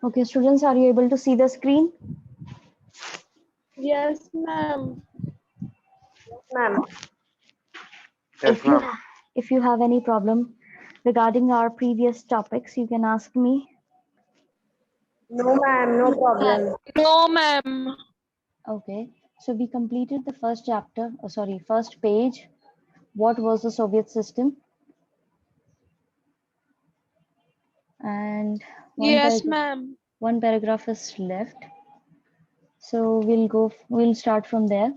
Okay, students, are you able to see the screen? Yes, ma'am. Ma'am. If you if you have any problem regarding our previous topics, you can ask me. No, ma'am, no problem. No, ma'am. Okay, so we completed the first chapter, first page. What was the Soviet system? And Yes, ma'am. one paragraph is left. So we'll start from there.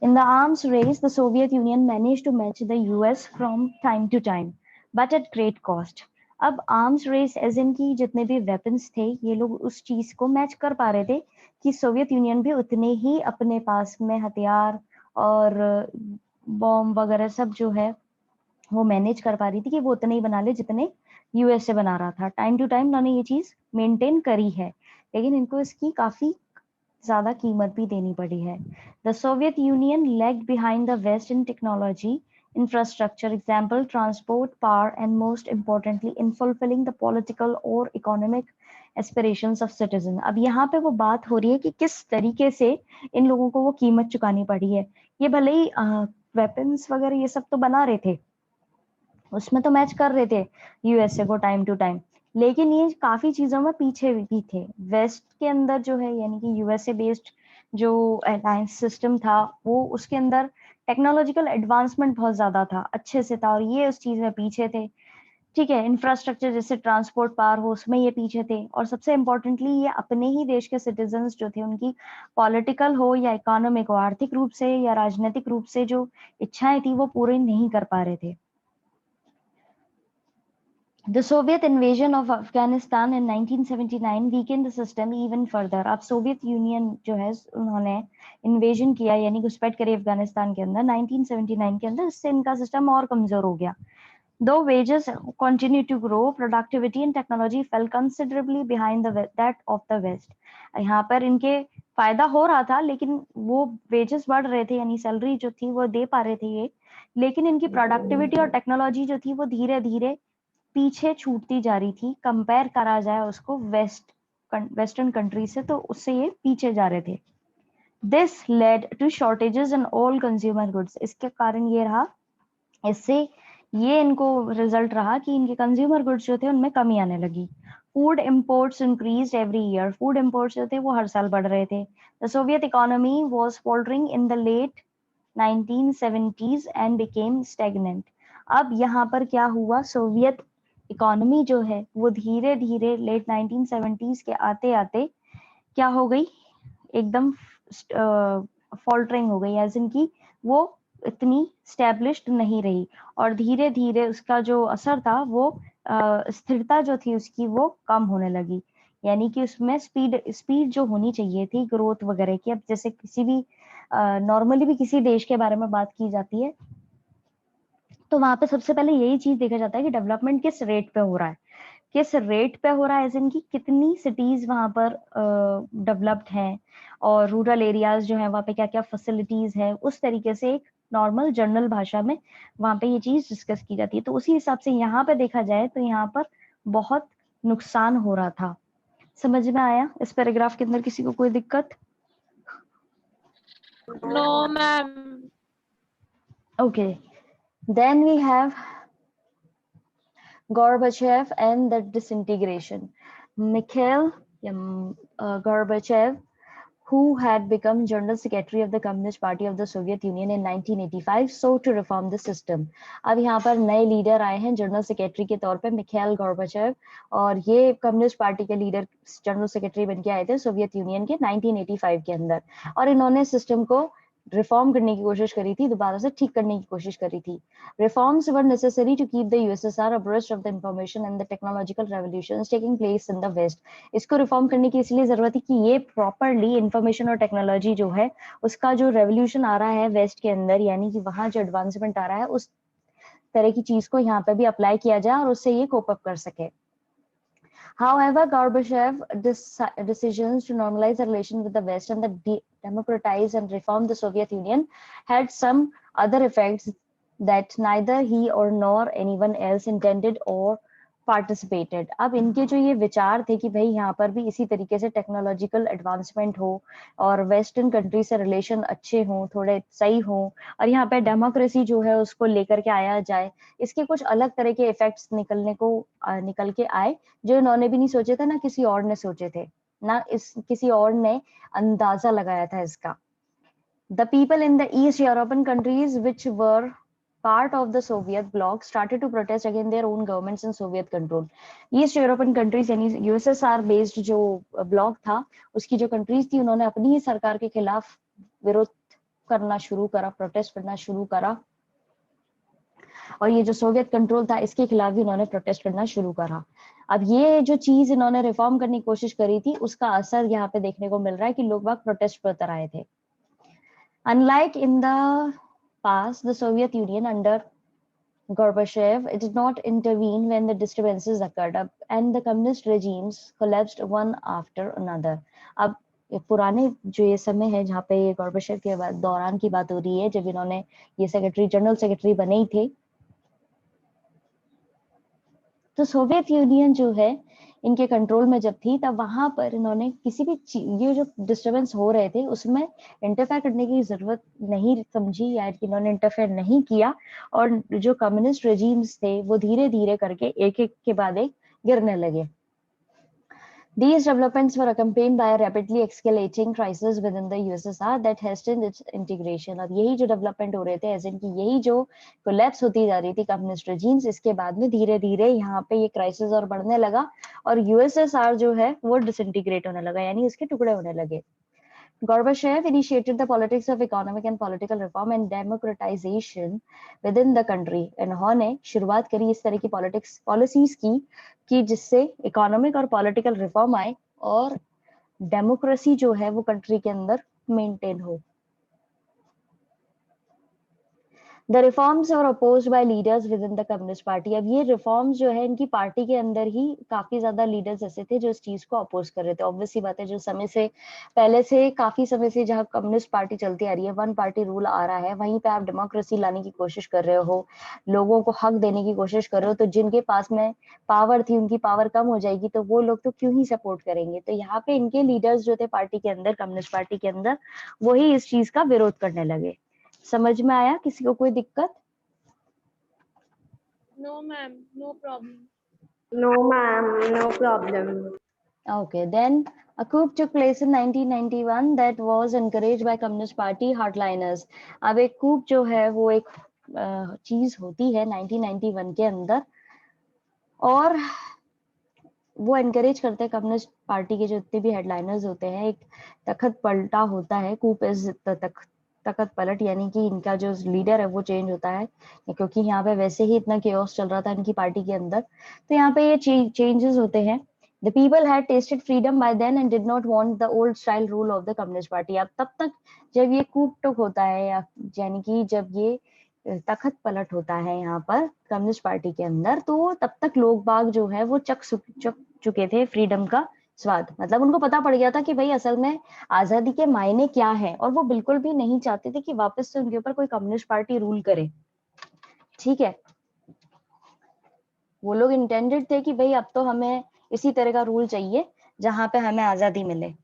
In the arms race, the Soviet Union managed to match the US from time to time, but at great cost. अब arms race as in की जितने भी weapons थे ये लोग उस चीज को मैच कर पा रहे थे कि सोवियत यूनियन भी उतने ही अपने पास में हथियार और बॉम्ब वगैरह सब जो है वो मैनेज कर पा रही थी कि वो उतने ही बना ले जितने यूएसए बना रहा था। टाइम टू टाइम उन्होंने ये चीज मेंटेन करी है, लेकिन इनको इसकी काफी ज्यादा कीमत भी देनी पड़ी है। The Soviet Union lagged behind the West in technology, infrastructure, example, transport, power, and most importantly, in fulfilling the political or economic aspirations of citizen. अब यहाँ पे वो बात हो रही है कि किस तरीके से इन लोगों को वो कीमत चुकानी पड़ी है। ये भले ही वेपन्स वगैरह ये सब तो बना रहे थे, उसमें तो मैच कर रहे थे यूएसए को टाइम टू टाइम, लेकिन ये काफी चीजों में पीछे भी थे। वेस्ट के अंदर जो है यानी कि यूएसए बेस्ड जो अलायंस सिस्टम था वो उसके अंदर टेक्नोलॉजिकल एडवांसमेंट बहुत ज्यादा था, अच्छे से था, और ये उस चीज में पीछे थे। ठीक है, इंफ्रास्ट्रक्चर जैसे ट्रांसपोर्ट पावर हो उसमें ये पीछे थे, और सबसे इम्पोर्टेंटली ये अपने ही देश के सिटीजन्स जो थे उनकी पॉलिटिकल हो या इकोनॉमिक हो, आर्थिक रूप से या राजनीतिक रूप से जो इच्छाएं थी वो पूरी नहीं कर पा रहे थे। The Soviet invasion of Afghanistan in 1979 weakened the system even further. अब सोवियत यूनियन जो है उन्होंने इन्वेजन किया यानी घुसपैठ करी अफगानिस्तान के अंदर 1979 के अंदर, इससे इनका सिस्टम और कमजोर हो गया। Though wages continued to grow, productivity and technology fell considerably behind that of the West. यहाँ पर इनके फायदा हो रहा था लेकिन वो वेजेस बढ़ रहे थे यानी सैलरी जो थी वो दे पा रहे थे ये, लेकिन इनकी प्रोडक्टिविटी और टेक्नोलॉजी जो थी वो धीरे धीरे पीछे छूटती जा रही थी। कंपेयर करा जाए उसको वेस्टर्न कंट्री से तो उससे ये पीछे जा रहे थे। This led to shortages in all consumer goods, इसके कारण ये रहा, इससे ये इनको रिजल्ट रहा कि इनके कंज्यूमर गुड्स जो थे उनमें कमी आने लगी। Food imports increased every year, food imports जो थे वो हर साल बढ़ रहे थे। The Soviet economy was faltering in the late 1970s and became stagnant. अब यहाँ पर क्या हुआ, सोवियत इकोनॉमी जो है वो धीरे धीरे लेट 1970s के आते आते क्या हो गई, एकदम फॉल्टरिंग हो गई, एज इन की वो इतनी स्टैब्लिश्ड नहीं रही, और धीरे धीरे उसका जो असर था वो स्थिरता जो थी उसकी वो कम होने लगी, यानी कि उसमें स्पीड जो होनी चाहिए थी ग्रोथ वगैरह की। अब जैसे किसी भी नॉर्मली भी किसी देश के बारे में बात की जाती है तो वहां पे सबसे पहले यही चीज देखा जाता है कि डेवलपमेंट किस रेट पे हो रहा है, किस रेट पे हो रहा है, एज इन की कितनी सिटीज वहां पर डेवलप्ड हैं, और रूरल एरियाज जो है वहां पे क्या क्या फैसिलिटीज है, उस तरीके से एक नॉर्मल जनरल भाषा में वहां पे ये चीज डिस्कस की जाती है। तो उसी हिसाब से यहाँ पे देखा जाए तो यहाँ पर बहुत नुकसान हो रहा था। समझ में आया इस पैराग्राफ के अंदर किसी को कोई दिक्कत? No, ma'am. Okay, then we have Gorbachev and the disintegration. Mikhail Gorbachev, who had become General Secretary of the Communist Party of the Soviet Union in 1985, sought to reform the system. अब यहाँ पर नए leader आए हैं general secretary के तौर पे, Mikhail Gorbachev, और ये कम्युनिस्ट पार्टी के लीडर जनरल सेक्रेटरी बन के आए थे सोवियत यूनियन के 1985 के अंदर, और इन्होंने सिस्टम को रिफॉर्म करने की कोशिश करी थी, दोबारा से ठीक करने की कोशिश करी थी। Reforms were necessary to keep the USSR abreast of the information and the technological revolutions taking place in the West. इसको रिफॉर्म करने की इसलिए जरूरत है कि ये प्रॉपरली इंफॉर्मेशन और टेक्नोलॉजी जो है उसका जो रेवोल्यूशन आ रहा है वेस्ट के अंदर, यानी कि वहां जो एडवांसमेंट आ रहा है उस तरह की चीज को यहाँ पे भी अप्लाई किया जाए और उससे ये कोप अप कर सके। However, Gorbachev's decisions to normalize the relation with the West and the democratize and reform the Soviet Union had some other effects that neither he or nor anyone else intended or participated. अब इनके जो ये विचार थे कि भाई यहाँ पर भी इसी तरीके से टेक्नोलॉजिकल एडवांसमेंट हो और वेस्टर्न कंट्री से रिलेशन अच्छे हों, थोड़े सही हों, और यहाँ पे डेमोक्रेसी जो है उसको लेकर के आया जाए, इसके कुछ अलग तरह के इफेक्ट्स निकल के आए, जो इन्होंने भी नहीं सोचे थे, ना किसी और ने सोचे थे, ना किसी और ने अंदाजा लगाया था इसका। The people in the East European countries, which were part of the Soviet bloc, started to protest against their own governments and Soviet control. East European countries यानी USSR based जो ब्लॉक था, उसकी जो कंट्रीज थी, उन्होंने अपनी ही सरकार के खिलाफ विरोध करना शुरू करा, प्रोटेस्ट करना शुरू करा, और ये जो सोवियत कंट्रोल था इसके खिलाफ भी इन्होंने प्रोटेस्ट करना शुरू करा। अब ये जो चीज इन्होंने रिफॉर्म करने की कोशिश करी थी, उसका असर यहाँ पे देखने को मिल रहा है कि लोग बाग प्रोटेस्ट पर उतर आए थे। Unlike in the past, the Soviet Union under Gorbachev, it did not intervene when the disturbances occurred, and the communist regimes collapsed one after another. अब पुराने जो ये समय है जहाँ पे गॉर्बाचेव के दौरान की बात हो रही है, जब इन्होंने ये जनरल सेक्रेटरी बने ही थे, तो सोवियत यूनियन जो है इनके कंट्रोल में जब थी, तब वहां पर इन्होंने किसी भी ये जो डिस्टरबेंस हो रहे थे उसमें इंटरफेयर करने की जरूरत नहीं समझी, या इन्होंने इंटरफेयर नहीं किया, और जो कम्युनिस्ट रेजिम्स थे वो धीरे धीरे करके एक एक के बाद एक गिरने लगे। These developments were accompanied by a rapidly escalating crisis within the USSR that hastened its integration. अब यही जो डेवलपमेंट हो रहे थे, एज इन की यही जो कोलैप्स होती जा रही थी कम्युनिस्ट रेजिम्स, इसके बाद में धीरे धीरे यहाँ पे ये क्राइसिस और बढ़ने लगा, और यूएसएसआर जो है वो डिसइंटीग्रेट होने लगा, यानी उसके टुकड़े होने लगे। Gorbachev initiated the politics of economic and political reform and democratization within the country. इन्होंने शुरुआत करी इस तरह की पॉलिसीज की कि जिससे इकोनॉमिक और पॉलिटिकल रिफॉर्म आए और डेमोक्रेसी जो है वो कंट्री के अंदर मेंटेन हो। The reforms were opposed by leaders within the Communist Party. अब ये रिफॉर्म्स जो है इनकी पार्टी के अंदर ही काफी ज्यादा लीडर्स ऐसे थे जो इस चीज को अपोज कर रहे थे। ऑब्वियसली बात है, जो समय से पहले से काफी समय से जहाँ कम्युनिस्ट पार्टी चलती आ रही है, वन पार्टी रूल आ रहा है, वहीं पे आप डेमोक्रेसी लाने की कोशिश कर रहे हो, लोगों को हक देने की कोशिश कर रहे हो, तो जिनके पास में पावर थी उनकी पावर कम हो जाएगी, तो वो लोग तो क्यों ही सपोर्ट करेंगे। तो यहाँ पे इनके लीडर्स जो थे पार्टी के अंदर, कम्युनिस्ट पार्टी के अंदर, वही इस चीज का विरोध करने लगे। समझ में आया? किसी को कोई दिक्कत? No, ma'am. No problem. No, ma'am. No problem. Okay, then a coup took place in 1991 that was encouraged by Communist Party hardliners. अब एक coup जो है वो एक चीज होती है 1991 के अंदर, और वो एनकरेज करते हैं कम्युनिस्ट पार्टी के जो जितने भी हेडलाइनर्स होते हैं। एक तख्त पलटा होता है, कूप इज तख्त पलट, यानी कि इनका जो लीडर है वो चेंज होता है, क्योंकि यहाँ पे वैसे ही इतना केओस चल रहा था इनकी पार्टी के अंदर, तो यहाँ पे ये चेंजेस होते हैं। The people had tasted freedom by then and did not want the old style rule of the Communist Party. अब तब तक जब ये कूप टुक होता है, यानी कि जब ये तख्त पलट होता है यहाँ पर कम्युनिस्ट पार्टी के अंदर, तो तब तक लोग बाग जो है वो चख चुके थे फ्रीडम का स्वाद। मतलब उनको पता पड़ गया था कि भाई असल में आजादी के मायने क्या है, और वो बिल्कुल भी नहीं चाहते थे कि वापस से उनके ऊपर कोई कम्युनिस्ट पार्टी रूल करे। ठीक है, वो लोग इंटेंडेड थे कि भाई अब तो हमें इसी तरह का रूल चाहिए जहां पे हमें आजादी मिले।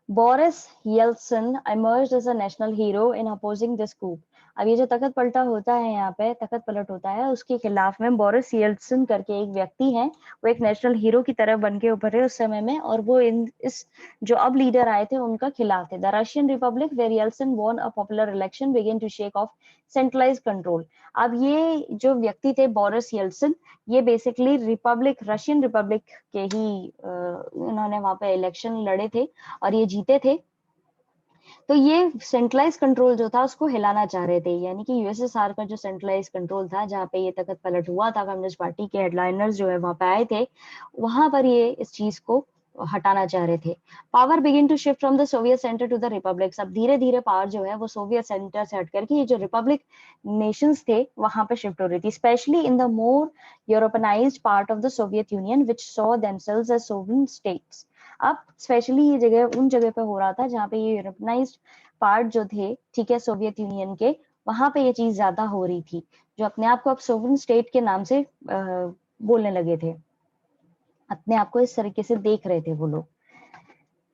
Boris Yeltsin emerged as a national hero in opposing this coup. अब ये जो तख्त पलटा होता है, यहाँ पे तख्त पलट होता है, उसके खिलाफ में बोरिस येल्त्सिन करके एक व्यक्ति है, वो एक नेशनल हीरो की तरह बन के उभरे उस समय में, और वो इस जो अब लीडर आए थे उनका खिलाफ थे। The Russian republic where Yeltsin won a popular election began to shake off centralized control. अब ये जो व्यक्ति थे बोरिस येल्त्सिन, ये बेसिकली रशियन रिपब्लिक के ही इन्होंने वहां पे इलेक्शन लड़े थे और ये जीते थे। तो ये सेंट्रलाइज कंट्रोल जो था उसको हिलाना चाह रहे थे, यानी कि यूएसएसआर का जो सेंट्रलाइज कंट्रोल था, जहाँ पे ये तख्त पलट हुआ था, कम्युनिस्ट पार्टी के हेडलाइनर्स जो है वहां पे आए थे, वहां पर ये इस चीज को हटाना चाह रहे थे। Power begin to shift from the Soviet centre to the republics. अब धीरे धीरे पावर जो है वो सोवियत सेंटर से हट करके ये जो रिपब्लिक नेशंस थे वहां पे शिफ्ट हो रही थी, specially in the more Europeanized part of the Soviet Union which saw themselves as sovereign states. अब स्पेशली ये जगह उन जगह पे हो रहा था जहाँ पे ये यूरोपनाइज्ड पार्ट जो थे, ठीक है, सोवियत यूनियन के, वहां पे ये चीज ज्यादा हो रही थी, जो अपने आप को अब सोवरेन स्टेट के नाम से बोलने लगे थे। अपने आप को इस तरीके से देख रहे थे वो लोग।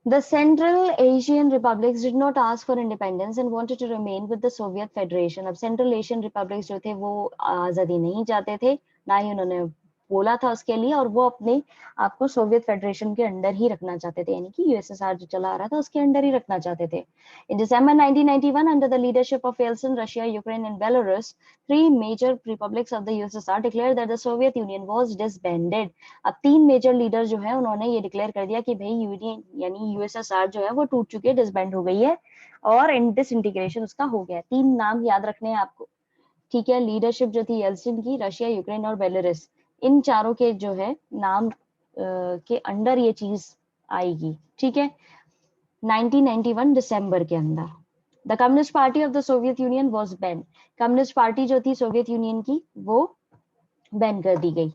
The Central Asian republics did not ask for independence and wanted to remain with the Soviet Federation. अब Central Asian republics जो थे वो आजादी नहीं चाहते थे, ना ही उन्होंने बोला था उसके लिए, और वो अपने आपको सोवियत फेडरेशन के अंडर ही रखना चाहते थे, यानी कि यूएसएसआर जो चला आ रहा था उसके अंडर ही रखना चाहते थे। In December 1991, under the leadership of Yeltsin, Russia, Ukraine, and Belarus, three major republics of the USSR declared that the Soviet Union was disbanded. अब तीन मेजर लीडर जो है उन्होंने ये डिक्लेयर कर दिया कि भाई यूनियन यानी यूएसएसआर जो है वो टूट चुकी है, डिसबैंड हो गई है और डिसइंटीग्रेशन उसका हो गया है। तीन नाम याद रखने हैं आपको, ठीक है। लीडरशिप जो थी येल्सिन की, रशिया, यूक्रेन और बेलारूस, इन चारों के जो है नाम के अंडर ये चीज आएगी, ठीक है। 1991 दिसंबर के अंदर the communist party of the Soviet union was ban. Communist party जो थी सोवियत यूनियन की वो बैन कर दी गई।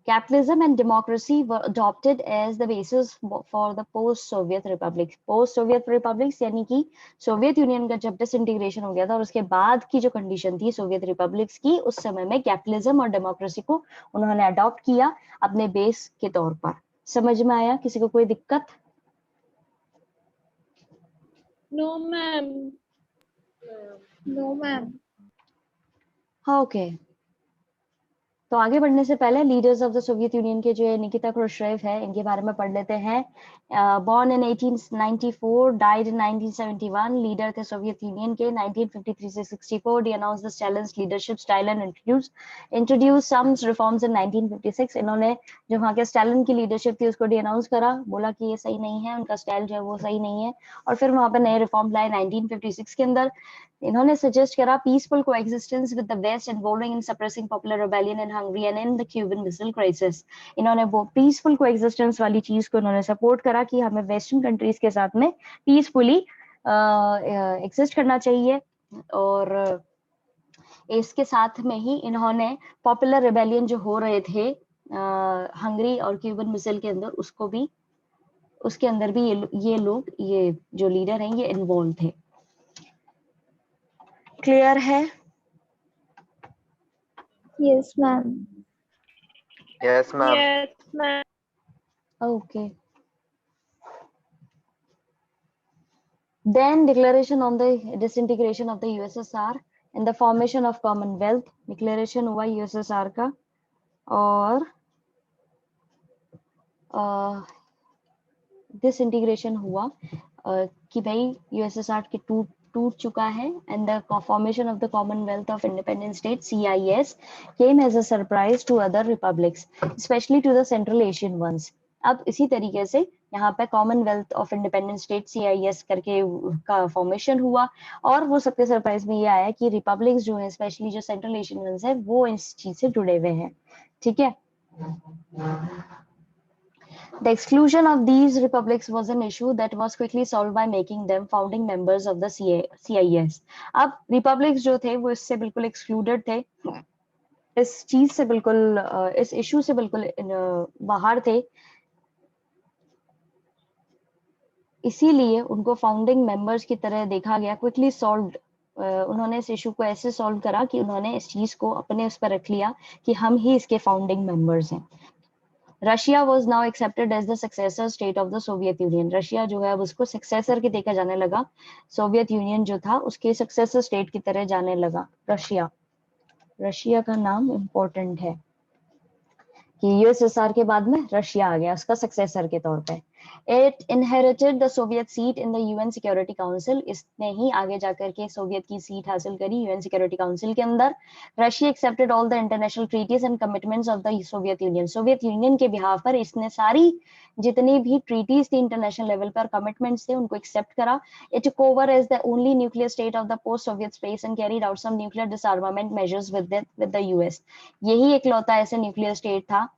Capitalism and democracy were adopted as the basis for the post-Soviet republics. Post-Soviet republics यानी कि सोवियत यूनियन का जब डिसइंटीग्रेशन हो गया था और उसके बाद की जो कंडीशन थी सोवियत रिपब्लिक्स की, उस समय में कैपिटलिज्म और डेमोक्रेसी को उन्होंने अडॉप्ट किया अपने बेस के तौर पर। समझ में आया? किसी को कोई दिक्कत? No, ma'am. No, ma'am. हाँ, ओके। तो आगे बढ़ने से पहले leaders of the Soviet Union के जो निकिता क्रुश्चेव है, इनके बारे में पढ़ लेते हैं। Born in 1894, died in 1971, leader थे सोवियत यूनियन के 1953 से 64। He announced the challenge leadership style and introduce some reforms in 1956। इन्होंने जो वहाँ के स्टालिन की लीडरशिप थी उसको डी अनाउंस करा, बोला कि ये सही नहीं है, उनका स्टाइल जो है वो सही नहीं है, और फिर वहाँ पे नए रिफॉर्म लाए 1956 के अंदर। इन्होंने सजेस्ट करा peaceful coexistence with the West involving in suppressing popular rebellion in Hungary and in the Cuban missile crisis. इन्होंने वो पीसफुल कोएग्जिस्टेंस वाली चीज को इन्होंने सपोर्ट करा कि हमें वेस्टर्न कंट्रीज के साथ में पीसफुली एग्जिस्ट करना चाहिए, और इसके साथ में ही इन्होंने पॉपुलर रिबेलियन जो हो रहे थे हंगरी और क्यूबन मिसाइल के अंदर, उसको भी उसके अंदर भी ये लोग, ये जो लीडर हैं, ये इन्वॉल्व थे। क्लियर है? Yes, ma'am. Yes, ma'am. Yes, ma'am. Okay. Then declaration on the disintegration of the USSR and the formation of Commonwealth. Declaration हुआ USSR का, और disintegration हुआ कि भाई USSR के टूट चुका है, and the formation of the Commonwealth of Independent States (CIS) came as a surprise to other republics, especially to the Central Asian ones. अब इसी तरीके से यहाँ पे Commonwealth of independent state CIS करके का फॉर्मेशन हुआ, और वो सबके सरप्राइज में ये आया कि रिपब्लिक्स जो है, स्पेशली जो सेंट्रल एशियन वंस है, वो इस चीज से जुड़े हुए हैं, ठीक है। The exclusion of these republics was an issue that was quickly solved by making them founding members of the CIS. अब रिपब्लिक्स जो थे वो इससे बिल्कुल एक्सक्लूडेड थे, इस चीज से बिल्कुल, इस इशू से बिल्कुल बाहर थे, इसीलिए उनको फाउंडिंग मेंबर्स की तरह देखा गया। क्विकली सॉल्व्ड, उन्होंने इस इशू को ऐसे सॉल्व करा कि उन्होंने इस चीज को अपने उस पर रख लिया कि हम ही इसके फाउंडिंग मेंबर्स हैं। Russia was now accepted as the successor state of the Soviet Union. Russia जो है उसको सक्सेसर की देखा जाने लगा, सोवियत यूनियन जो था उसके सक्सेसर स्टेट की तरह जाने लगा रशिया। रशिया का नाम इम्पोर्टेंट है कि यूएसएसआर के बाद में रशिया आ गया उसका सक्सेसर के तौर पे। It inherited the Soviet seat in the UN Security Council. इसने ही आगे जाकर के सोवियत की सीट हासिल करी यूएन सिक्योरिटी काउंसिल के अंदर। Russia accepted all the international treaties and commitments of the Soviet Union. Soviet Union के बिहाफ पर इसने सारी जितनी भी ट्रीटीज थी इंटरनेशनल लेवल पर, कमिटमेंट्स थे, उनको एक्सेप्ट करा। It took over as the only nuclear state of the post-Soviet space and carried out some nuclear disarmament measures with the US. यही एकलौता ऐसा न्यूक्लियर स्टेट था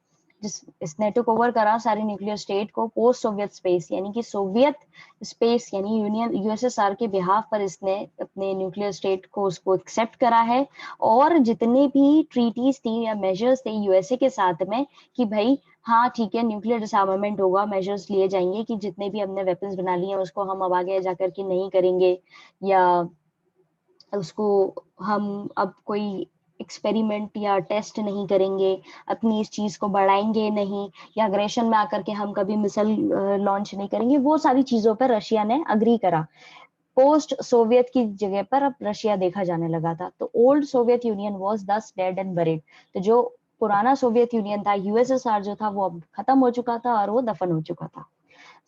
जिस इसने टुक ओवर करा सारी न्यूक्लियर स्टेट को पोस्ट सोवियत स्पेस, यानी कि सोवियत स्पेस यानी यूनियन यूएसएसआर के बिहाफ पर इसने अपने न्यूक्लियर स्टेट को उसको एक्सेप्ट करा है, और जितने भी ट्रीटीज थी या मेजर्स थे यूएसए के साथ में कि भाई हाँ ठीक है न्यूक्लियर डिसआर्मामेंट होगा, मेजर्स लिए जाएंगे कि जितने भी हमने वेपन्स बना लिए हैं उसको हम अब आगे जाकर के नहीं करेंगे, या उसको हम अब कोई एक्सपेरिमेंट या टेस्ट नहीं करेंगे, अपनी इस चीज को बढ़ाएंगे नहीं, या अग्रेशन में आकर के हम कभी मिसाइल लॉन्च नहीं करेंगे, वो सारी चीजों पर रशिया ने अग्री करा। पोस्ट सोवियत की जगह पर अब रशिया देखा जाने लगा था। तो ओल्ड सोवियत यूनियन वाज दस डेड एंड बरीड। तो जो पुराना सोवियत यूनियन था, यूएसएसआर जो था, वो अब खत्म हो चुका था और वो दफन हो चुका था।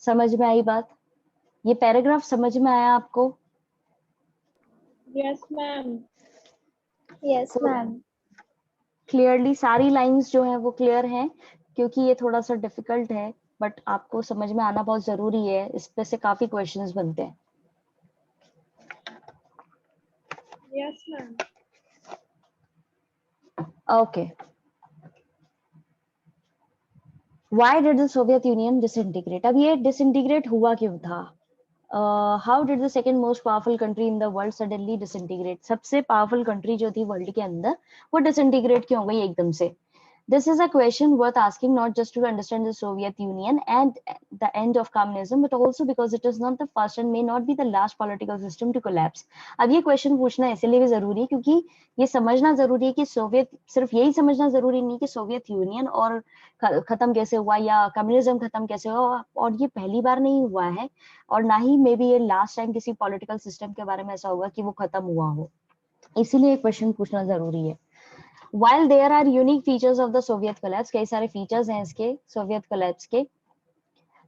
समझ में आई बात? ये पैराग्राफ समझ में आया आपको? Yes, ma'am. Yes, ma'am. Clearly सारी लाइंस जो है वो क्लियर हैं, क्योंकि ये थोड़ा सा डिफिकल्ट है, बट आपको समझ में आना बहुत जरूरी है, इस पे से काफी क्वेश्चंस बनते हैं। Yes, ma'am. Okay, why did the Soviet union disintegrate? अब ये डिसइंटीग्रेट हुआ क्यों था? How did the second most powerful country in the world suddenly disintegrate? सबसे पावरफुल कंट्री जो थी वर्ल्ड के अंदर, वो डिसइंटीग्रेट क्यों हो गई एकदम से? This is a question worth asking, not just to understand the Soviet Union and the end of communism, but also because it is not the first and may not be the last political system to collapse. अब ये question पूछना इसलिए भी जरूरी है क्योंकि ये समझना जरूरी है कि सोवियत, सिर्फ यही समझना जरूरी नहीं कि सोवियत यूनियन और खत्म कैसे हुआ या कम्युनिज्म खत्म कैसे हुआ, और ये पहली बार नहीं हुआ है, और ना ही मे बी ये लास्ट टाइम किसी पॉलिटिकल सिस्टम के बारे में ऐसा होगा कि वो खत्म हुआ हो। इसीलिए क्वेश्चन पूछना जरूरी है। While there are unique features of the Soviet collapse, कई सारे features हैं इसके सोवियत collapse के,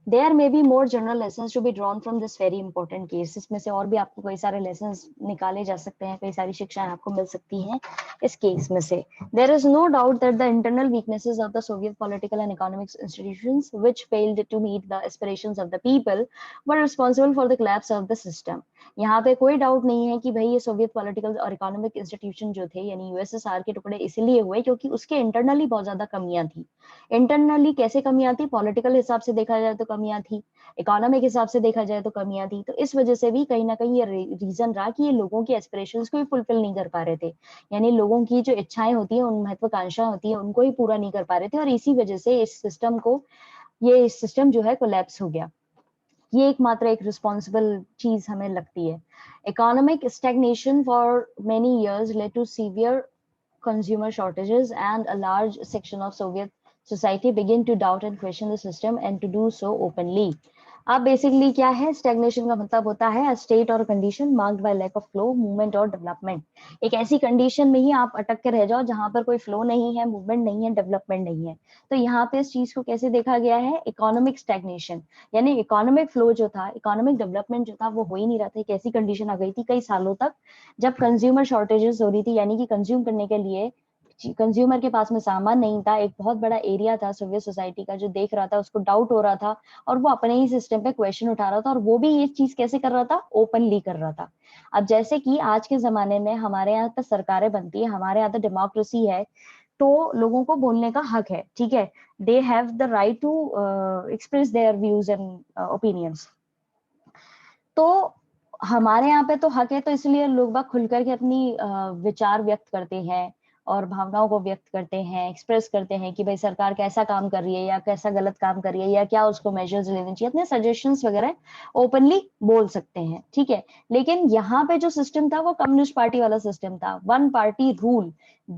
there may be more general lessons to be drawn from this very important case. इसमें से और भी आपको कई सारे lessons निकाले जा सकते हैं, कई सारी शिक्षाएं आपको मिल सकती हैं इस केस में से। There is no doubt that the internal weaknesses of the Soviet political and economic institutions, which failed to meet the aspirations of the people, were responsible for the collapse of the system. यहाँ पे कोई doubt नहीं है कि भाई ये Soviet political और economic institution जो थे, यानी यूएसएसआर के टुकड़े इसलिए हुए क्योंकि उसके इंटरनली बहुत ज्यादा कमियां थी। इंटरनली कैसे कमियां थी? पॉलिटिकल हिसाब से देखा जाए तो कमियां थी, इकोनॉमिक हिसाब से देखा जाए तो कमियां थी। तो इस वजह से भी कहीं ना कहीं ये रीजन रहा कि ये लोगों की एस्पिरेशंस को ही फुलफिल नहीं कर पा रहे थे, यानी लोगों की जो इच्छाएं होती है, उन महत्वाकांक्षा होती है, उनको ही पूरा नहीं कर पा रहे थे, और इसी वजह से इस सिस्टम को, ये सिस्टम जो है कोलैप्स हो गया। ये एकमात्र एक रिस्पॉन्सिबल चीज हमें लगती है। Economic stagnation for many years led to severe consumer shortages, and a large section of Soviet society began to doubt and question the system, and to do so openly. अब बेसिकली क्या है? Stagnation का मतलब होता है state और condition marked by lack of flow, movement और development. एक ऐसी कंडीशन में ही आप अटक के रह जाओ जहां पर कोई फ्लो नहीं है, मूवमेंट नहीं है, डेवलपमेंट नहीं है। तो यहाँ पे इस चीज को कैसे देखा गया है? इकोनॉमिक स्टैग्नेशन, यानी इकोनॉमिक फ्लो जो था, इकोनॉमिक डेवलपमेंट जो था, वो हो ही नहीं रहा था। एक ऐसी कंडीशन आ गई थी कई सालों तक जब कंज्यूमर शॉर्टेजेस हो रही थी, यानी कि कंज्यूम करने के लिए कंज्यूमर के पास में सामान नहीं था। एक बहुत बड़ा एरिया था सोवियत सोसाइटी का जो देख रहा था, उसको डाउट हो रहा था, और वो अपने ही सिस्टम पे क्वेश्चन उठा रहा था, और वो भी ये चीज कैसे कर रहा था? ओपनली कर रहा था। अब जैसे कि आज के जमाने में हमारे यहाँ पे सरकारें बनती है, हमारे यहाँ तो डेमोक्रेसी है, तो लोगों को बोलने का हक है, ठीक है, they have the right to express their views and opinions. तो हमारे यहाँ पे तो हक है, तो इसलिए लोग बाग खुल करके अपनी विचार व्यक्त करते हैं और भावनाओं को व्यक्त करते हैं, एक्सप्रेस करते हैं कि भाई सरकार कैसा काम कर रही है या कैसा गलत काम कर रही है, या क्या उसको मेजर्स लेने चाहिए, अपने सजेशंस वगैरह ओपनली बोल सकते हैं, ठीक है। लेकिन यहाँ पे जो सिस्टम था वो कम्युनिस्ट पार्टी वाला सिस्टम था, one party rule.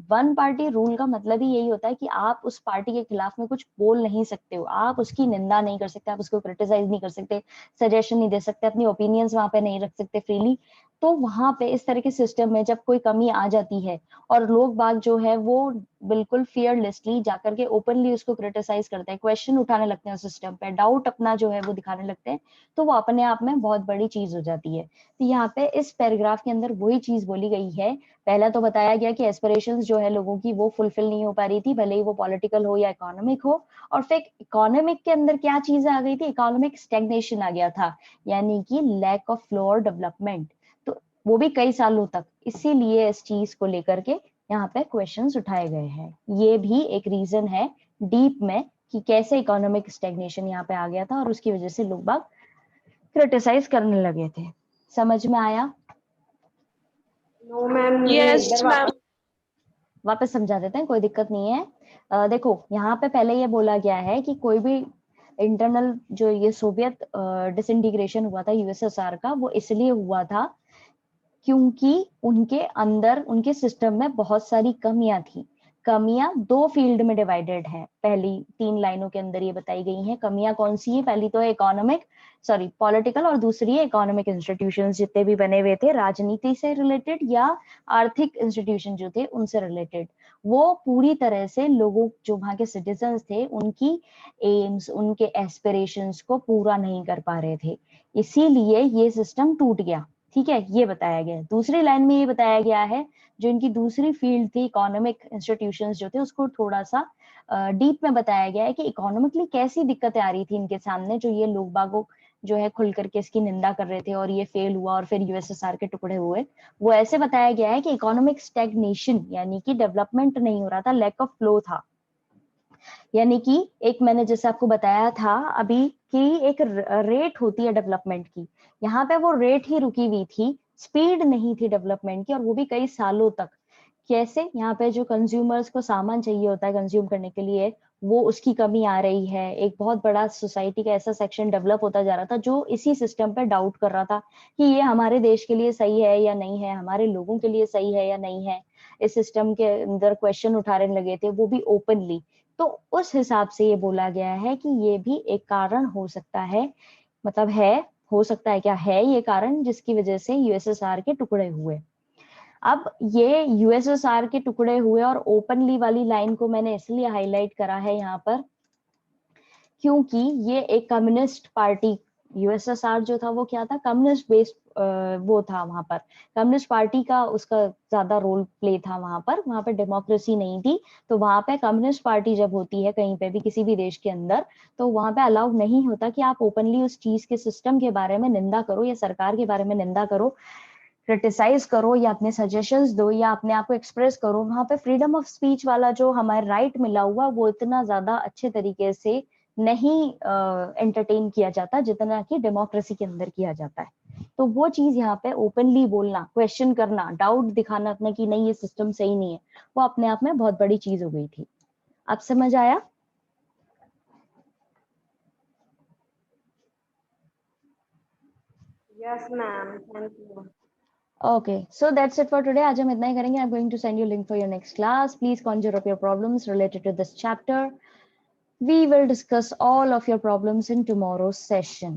One party rule का मतलब ही यही होता है कि आप उस पार्टी के खिलाफ में कुछ बोल नहीं सकते हो, आप उसकी निंदा नहीं कर सकते, आप उसको क्रिटिसाइज नहीं कर सकते, सजेशन नहीं दे सकते, अपनी ओपिनियंस वहां पे नहीं रख सकते फ्रीली। तो वहां पे इस तरह के सिस्टम में जब कोई कमी आ जाती है और लोग बाग जो है वो बिल्कुल फियरलेसली जाकर के ओपनली उसको क्रिटिसाइज करते हैं, क्वेश्चन उठाने लगते हैं सिस्टम पे, डाउट अपना जो है वो दिखाने लगते हैं, तो वो अपने आप में बहुत बड़ी चीज हो जाती है। तो यहाँ पे इस पैराग्राफ के अंदर वही चीज बोली गई है। पहला तो बताया गया कि एस्पिरेशंस जो है लोगों की वो फुलफिल नहीं हो पा रही थी, भले ही वो पॉलिटिकल हो या इकोनॉमिक हो। और फिर इकोनॉमिक के अंदर क्या चीज आ गई थी? इकोनॉमिक स्टैग्नेशन आ गया था, यानी कि लैक ऑफ फ्लो और डेवलपमेंट, तो वो भी कई सालों तक। इसीलिए इस चीज को लेकर के यहाँ पे क्वेश्चंस उठाए गए हैं। ये भी एक रीजन है डीप में कि कैसे इकोनॉमिक स्टैग्नेशन यहाँ पे आ गया था और उसकी वजह से लोग बाग क्रिटिसाइज करने लगे थे। समझ में आया? No ma'am, Yes, ma'am. वापस समझा देते हैं, कोई दिक्कत नहीं है। देखो यहाँ पे पहले ये बोला गया है कि कोई भी इंटरनल जो ये सोवियत डिसइंटीग्रेशन हुआ था यूएसएसआर का, वो इसलिए हुआ था क्योंकि उनके अंदर उनके सिस्टम में बहुत सारी कमियां थी। कमियां 2 फील्ड में डिवाइडेड है, पहली 3 लाइनों के अंदर ये बताई गई हैं। कमियां कौन सी है? पहली तो है पॉलिटिकल, और दूसरी है इकोनॉमिक इंस्टीट्यूशंस जितने भी बने हुए थे राजनीति से रिलेटेड या आर्थिक इंस्टीट्यूशन जो थे उनसे रिलेटेड, वो पूरी तरह से लोगों जो वहां के सिटीजन्स थे उनकी एम्स, उनके एस्पिरेशंस को पूरा नहीं कर पा रहे थे, इसीलिए ये सिस्टम टूट गया। ठीक है, ये बताया गया है। दूसरी लाइन में ये बताया गया है जो इनकी दूसरी फील्ड थी इकोनॉमिक इंस्टीट्यूशंस जो थे, उसको थोड़ा सा डीप में बताया गया है कि इकोनॉमिकली कैसी दिक्कतें आ रही थी इनके सामने, जो ये लोग बागों जो है खुल करके इसकी निंदा कर रहे थे और ये फेल हुआ और फिर यूएसएसआर के टुकड़े हुए। वो ऐसे बताया गया है कि इकोनॉमिक स्टैग्नेशन यानी कि डेवलपमेंट नहीं हो रहा था, लैक ऑफ फ्लो था। यानी कि एक मैंने जैसे आपको बताया था अभी कि एक रेट होती है डेवलपमेंट की, यहाँ पे वो रेट ही रुकी हुई थी, स्पीड नहीं थी डेवलपमेंट की, और वो भी कई सालों तक। कैसे? यहाँ पे जो कंज्यूमर्स को सामान चाहिए होता है कंज्यूम करने के लिए, वो उसकी कमी आ रही है। एक बहुत बड़ा सोसाइटी का ऐसा सेक्शन डेवलप होता जा रहा था जो इसी सिस्टम पे डाउट कर रहा था कि ये हमारे देश के लिए सही है या नहीं है, हमारे लोगों के लिए सही है या नहीं है। इस सिस्टम के अंदर क्वेश्चन उठाने लगे थे, वो भी ओपनली। तो उस हिसाब से ये बोला गया है कि ये भी एक कारण हो सकता है, मतलब है, हो सकता है क्या है ये कारण जिसकी वजह से यूएसएसआर के टुकड़े हुए। अब ये यूएसएसआर के टुकड़े हुए और ओपनली वाली लाइन को मैंने इसलिए हाईलाइट करा है यहाँ पर क्योंकि ये एक कम्युनिस्ट पार्टी, यूएसएसआर जो था वो क्या था, कम्युनिस्ट बेस्ड वो था, वहां पर कम्युनिस्ट पार्टी का उसका ज्यादा रोल प्ले था। वहां पर डेमोक्रेसी नहीं थी, तो वहां पे कम्युनिस्ट पार्टी जब होती है कहीं पे भी किसी भी देश के अंदर, तो वहां पे अलाउ नहीं होता कि आप ओपनली उस चीज के सिस्टम के बारे में निंदा करो या सरकार के बारे में निंदा करो, क्रिटिसाइज करो या अपने सजेशंस दो या अपने आप को एक्सप्रेस करो। वहां पे फ्रीडम ऑफ स्पीच वाला जो हमारे राइट मिला हुआ वो इतना ज्यादा अच्छे तरीके से नहीं एंटरटेन किया जाता जितना कि डेमोक्रेसी के अंदर किया जाता है। तो वो चीज यहाँ पे ओपनली बोलना, क्वेश्चन करना, डाउट दिखाना अपना कि नहीं ये सिस्टम सही नहीं है, वो अपने आप में बहुत बड़ी चीज हो गई थी। आप समझ आया? Yes, ma'am. Thank you. Okay, so that's it for today. आज हम इतना ही करेंगे. I'm going to send you link for your next class. Please conjure up your problems related to this chapter. We will discuss all of your problems in tomorrow's session.